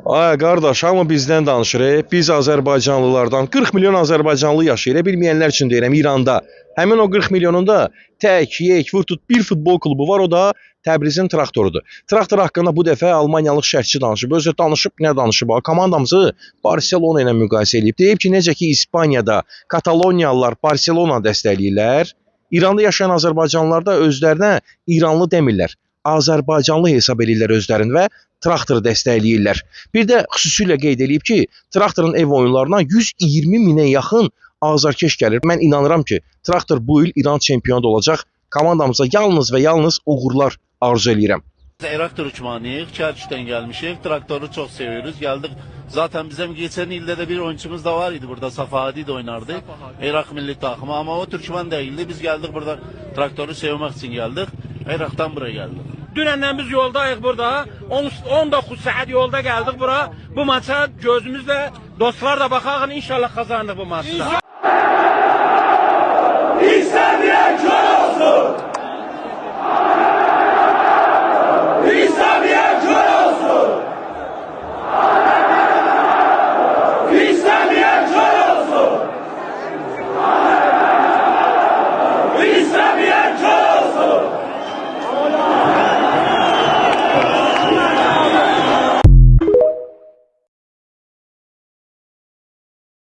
Ay qardaş, hamı bizdən danışır. Biz Azərbaycanlılardan 40 milyon Azərbaycanlı yaşayır. Bilməyənlər üçün deyirəm, İranda. Həmin o 40 milyonunda tək, yek, vur tut bir futbol klubu var, o da Təbrizin Traktorudur. Traktor haqqında bu dəfə Almaniyalıq şərhçi danışıb. Özü danışıb, nə danışıb? Komandamızı Barselona ilə müqayisə edib. Deyib ki, necə ki İspaniyada Kataloniyalılar Barselona dəstəkləyirlər, İranda yaşayan Azərbaycanlılar da özlərinə İranlı demirlər. Azərbaycanlı hesab edirlər özlərini və traktoru dəstəkləyirlər. Bir də xüsusilə qeyd edib ki, traktorun ev oyunlarına 120 minə yaxın azarkeş gəlir. Mən inanıram ki, traktor bu il İran çempionu olacaq. Komandamıza yalnız və yalnız uğurlar arzu edirəm. Traktor uçmanıyıq, Çərçidən gəlmişik, traktoru çox seviyoruz, gəldik. Zaten bizim geçen ilde de bir oyuncumuz da var idi burada, Safadi de oynardı. Irak milli takımı ama o Türkmen değildi. Biz geldik burada traktörü sevmek için geldik. Irak'tan buraya geldik. Dünəndən biz yoldayıq burada. 19 saat yolda gəldik bura. Bu maça gözümüzlə dostlar da baxaq, inşallah kazanırıq bu maçı da.